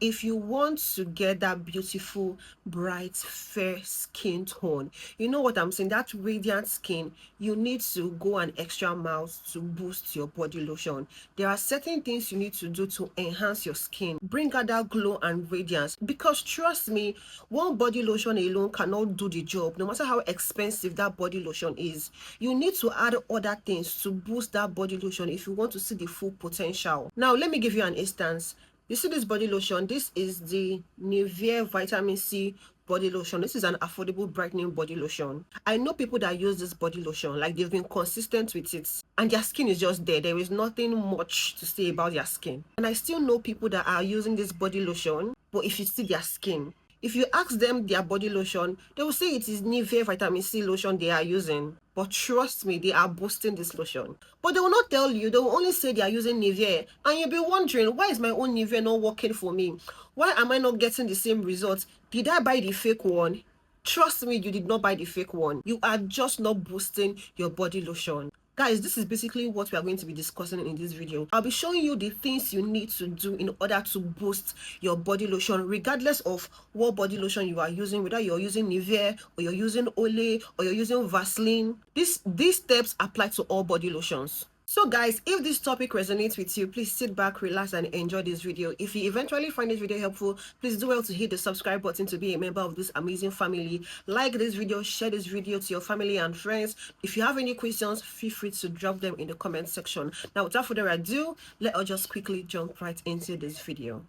if you want to get that beautiful, bright, fair skin tone, you know what I'm saying, that radiant skin, you need to go an extra mile to boost your body lotion. There are certain things you need to do to enhance your skin, bring out that glow and radiance, because trust me, one body lotion alone cannot do the job. No matter how expensive that body lotion is, you need to add other things to boost that body lotion if you want to see the full potential. Now let me give you an instance. You see this body lotion, this is the Nivea Vitamin C body lotion. This is an affordable brightening body lotion. I know people that use this body lotion, like they've been consistent with it, and their skin is just there. There is nothing much to say about their skin. And I still know people that are using this body lotion, but if you see their skin, if you ask them their body lotion, they will say it is Nivea Vitamin C lotion they are using. But trust me, they are boosting this lotion. But they will not tell you, they will only say they are using Nivea. And you'll be wondering, why is my own Nivea not working for me? Why am I not getting the same results? Did I buy the fake one? Trust me, you did not buy the fake one. You are just not boosting your body lotion. Guys, this is basically what we are going to be discussing in this video. I'll be showing you the things you need to do in order to boost your body lotion, regardless of what body lotion you are using, whether you're using Nivea or you're using Olay or you're using Vaseline. These steps apply to all body lotions. So guys, if this topic resonates with you, please sit back, relax, and enjoy this video. If you eventually find this video helpful, please do well to hit the subscribe button to be a member of this amazing family. Like this video, share this video to your family and friends. If you have any questions, feel free to drop them in the comment section. Now, without further ado, let us just quickly jump right into this video.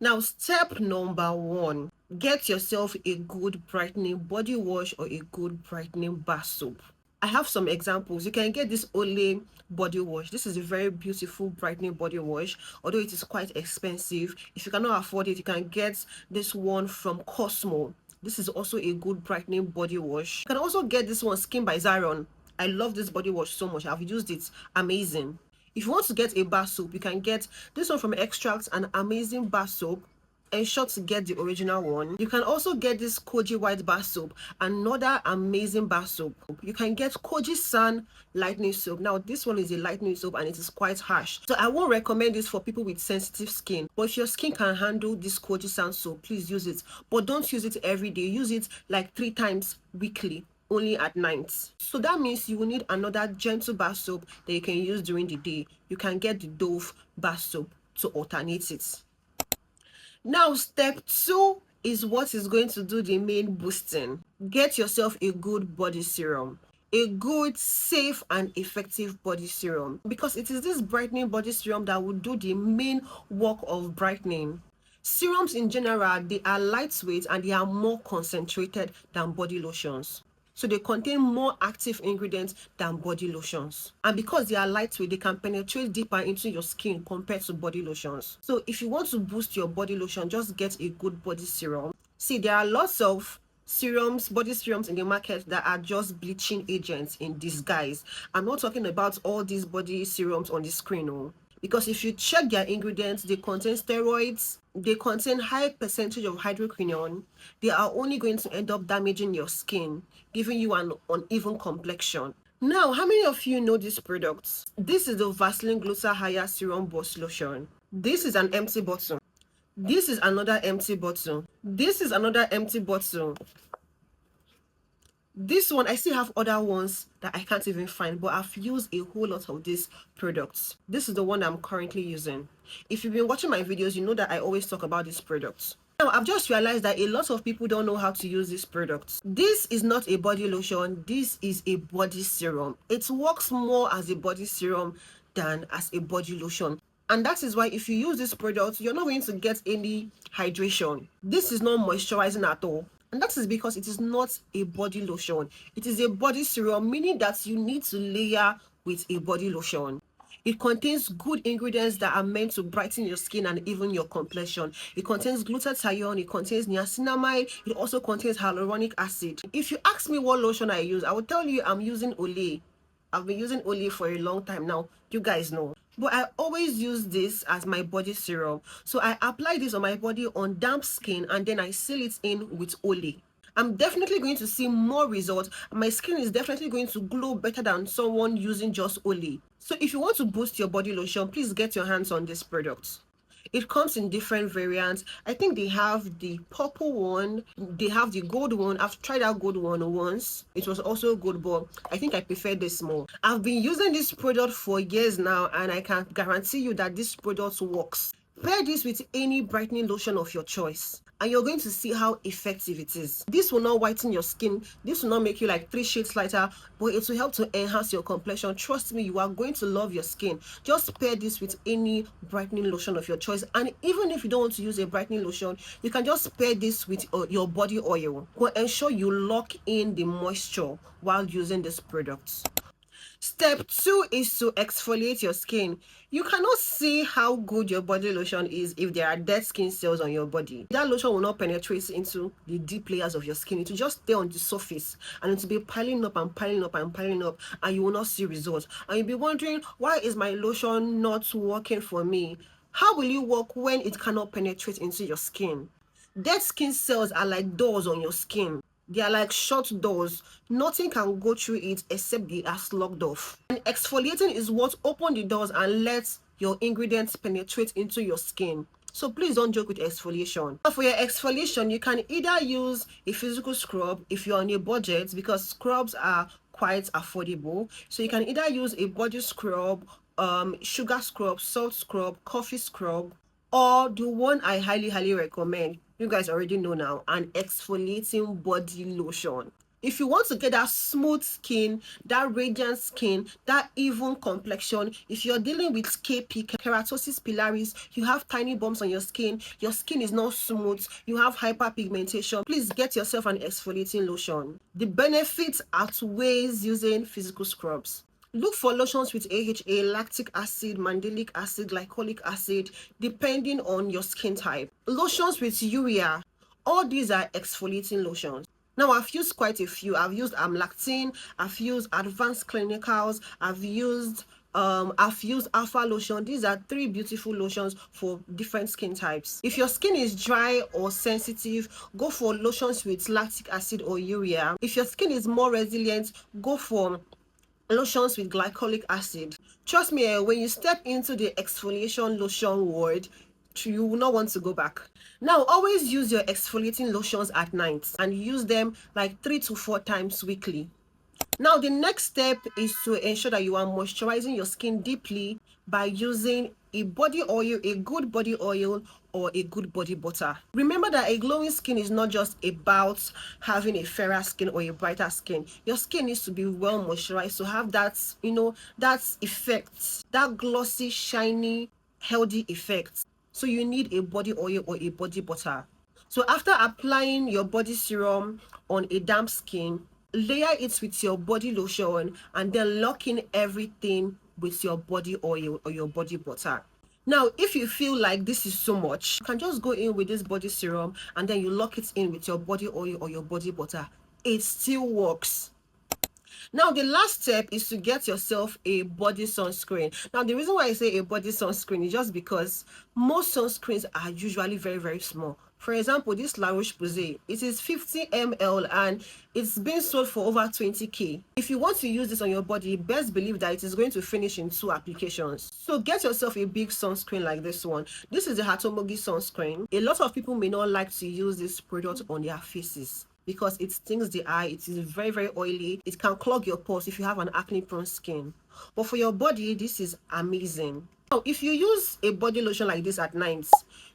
Now, step number 1, get yourself a good brightening body wash or a good brightening bar soap. I have some examples. You can get this Olay body wash. This is a very beautiful brightening body wash, although it is quite expensive. If you cannot afford it, you can get this one from Cosmo. This is also a good brightening body wash. You can also get this one, Skin by Zaron. I love this body wash so much. I've used it. Amazing. If you want to get a bar soap, you can get this one from Extract, an amazing bar soap. Ensure to get the original one. You can also get this Koji white bar soap, another amazing bar soap. You can get Koji San lightening soap. Now this one is a lightening soap and it is quite harsh, so I won't recommend this for people with sensitive skin. But if your skin can handle this Koji San soap, please use it, but don't use it every day. Use it like 3 times weekly, only at night. So that means you will need another gentle bar soap that you can use during the day. You can get the Dove bar soap to alternate it. Now, step 2 is what is going to do the main boosting. Get yourself a good body serum. A good, safe, and effective body serum. Because it is this brightening body serum that will do the main work of brightening. Serums in general, they are lightweight and they are more concentrated than body lotions. So they contain more active ingredients than body lotions. And because they are lightweight, they can penetrate deeper into your skin compared to body lotions. So if you want to boost your body lotion, just get a good body serum. See, there are lots of serums, body serums in the market that are just bleaching agents in disguise. I'm not talking about all these body serums on the screen, no. Because if you check their ingredients, they contain steroids, they contain high percentage of hydroquinone. They are only going to end up damaging your skin, giving you an uneven complexion. Now, how many of you know these products? This is the Vaseline Gluta-Hya Serum Boost Lotion. This is an empty bottle. This is another empty bottle. This is another empty bottle. This one, I still have other ones that I can't even find, but I've used a whole lot of these products. This is the one I'm currently using. If you've been watching my videos, you know that I always talk about these products. Now, I've just realized that a lot of people don't know how to use these products. This is not a body lotion. This is a body serum. It works more as a body serum than as a body lotion. And that is why if you use this product, you're not going to get any hydration. This is not moisturizing at all. And that is because it is not a body lotion. It is a body serum, meaning that you need to layer with a body lotion. It contains good ingredients that are meant to brighten your skin and even your complexion. It contains glutathione, it contains niacinamide, it also contains hyaluronic acid. If you ask me what lotion I use, I will tell you I'm using Olay. I've been using Olay for a long time now. You guys know. But I always use this as my body serum. So I apply this on my body on damp skin and then I seal it in with Olay. I'm definitely going to see more results. My skin is definitely going to glow better than someone using just Olay. So if you want to boost your body lotion, please get your hands on this product. It comes in different variants. I think they have the purple one, they have the gold one. I've tried that gold one once. It was also good, but I think I prefer this more. I've been using this product for years now, and I can guarantee you that this product works. Pair this with any brightening lotion of your choice, and you're going to see how effective it is. This will not whiten your skin. This will not make you like 3 shades lighter, but it will help to enhance your complexion. Trust me, you are going to love your skin. Just pair this with any brightening lotion of your choice. And even if you don't want to use a brightening lotion, you can just pair this with your body oil. But ensure you lock in the moisture while using this product. Step 2 is to exfoliate your skin. You cannot see how good your body lotion is if there are dead skin cells on your body. That lotion will not penetrate into the deep layers of your skin. It will just stay on the surface, and it will be piling up and piling up and piling up, and you will not see results. And you'll be wondering, why is my lotion not working for me? How will you work when it cannot penetrate into your skin? Dead skin cells are like doors on your skin. They are like shut doors. Nothing can go through it except they are locked off. And exfoliating is what opens the doors and lets your ingredients penetrate into your skin. So please don't joke with exfoliation. For your exfoliation, you can either use a physical scrub if you're on a budget, because scrubs are quite affordable. So you can either use a body scrub, sugar scrub, salt scrub, coffee scrub, or the one I highly recommend, you guys already know now, an exfoliating body lotion. If you want to get that smooth skin, that radiant skin, that even complexion, if you're dealing with KP, keratosis pilaris, you have tiny bumps on your skin is not smooth, you have hyperpigmentation, please get yourself an exfoliating lotion. The benefits outweighs using physical scrubs. Look for lotions with AHA, lactic acid, mandelic acid, glycolic acid, depending on your skin type. Lotions with urea, all these are exfoliating lotions. Now, I've used quite a few. I've used Lactine, I've used Advanced Clinicals, I've used Alpha Lotion. These are 3 beautiful lotions for different skin types. If your skin is dry or sensitive, go for lotions with lactic acid or urea. If your skin is more resilient, go for lotions with glycolic acid. Trust me, when you step into the exfoliation lotion world, you will not want to go back. Now, always use your exfoliating lotions at night and use them like 3 to 4 times weekly. Now, the next step is to ensure that you are moisturizing your skin deeply by using a body oil, a good body oil, or a good body butter. Remember that a glowing skin is not just about having a fairer skin or a brighter skin. Your skin needs to be well moisturized to have that, that effect, that glossy, shiny, healthy effect. So you need a body oil or a body butter. So after applying your body serum on a damp skin, layer it with your body lotion and then lock in everything with your body oil or your body butter. Now, if you feel like this is so much, you can just go in with this body serum and then you lock it in with your body oil or your body butter. It still works. Now, the last step is to get yourself a body sunscreen. Now, the reason why I say a body sunscreen is just because most sunscreens are usually very small. For example, this La Roche-Posay, it is 50 ml and it's been sold for over 20k. If you want to use this on your body, best believe that it is going to finish in 2 applications. So get yourself a big sunscreen like this one. This is the Hatomogi sunscreen. A lot of people may not like to use this product on their faces because it stings the eye. It is very oily. It can clog your pores if you have an acne prone skin. But for your body, this is amazing. Now, if you use a body lotion like this at night,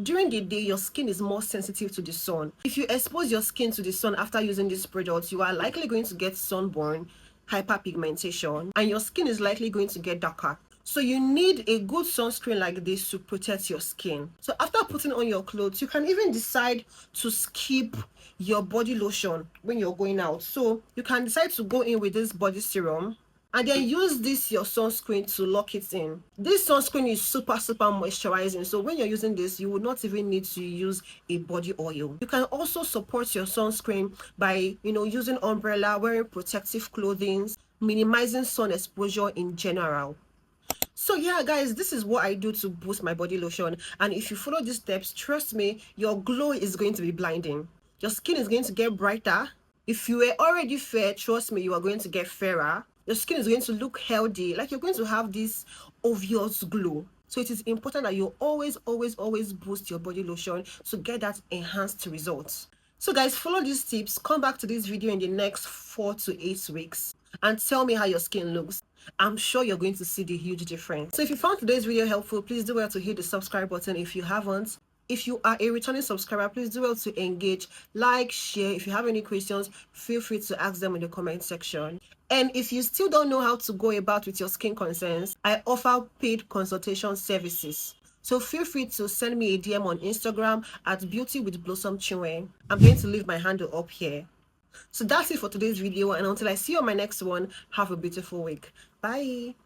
during the day, your skin is more sensitive to the sun. If you expose your skin to the sun after using this product, you are likely going to get sunburn, hyperpigmentation, and your skin is likely going to get darker. So you need a good sunscreen like this to protect your skin. So after putting on your clothes, you can even decide to skip your body lotion when you're going out. So you can decide to go in with this body serum and then use this your sunscreen to lock it in. This sunscreen is super moisturizing, so when you're using this, you will not even need to use a body oil. You can also support your sunscreen by using umbrella, wearing protective clothing, minimizing sun exposure in general. So yeah, guys, this is what I do to boost my body lotion, and if you follow these steps, trust me, your glow is going to be blinding. Your skin is going to get brighter. If you were already fair, trust me, you are going to get fairer. Your skin is going to look healthy, like you're going to have this obvious glow. So it is important that you always boost your body lotion to get that enhanced results. So guys, follow these tips, come back to this video in the next 4 to 8 weeks and tell me how your skin looks. I'm sure you're going to see the huge difference. So if you found today's video helpful, please do well to hit the subscribe button if you haven't. If you are a returning subscriber, please do well to engage, like, share. If you have any questions, feel free to ask them in the comment section. And if you still don't know how to go about with your skin concerns, I offer paid consultation services. So feel free to send me a DM on Instagram at Beauty with Blossom Chinwe. I'm going to leave my handle up here. So that's it for today's video, and until I see you on my next one, have a beautiful week. Bye.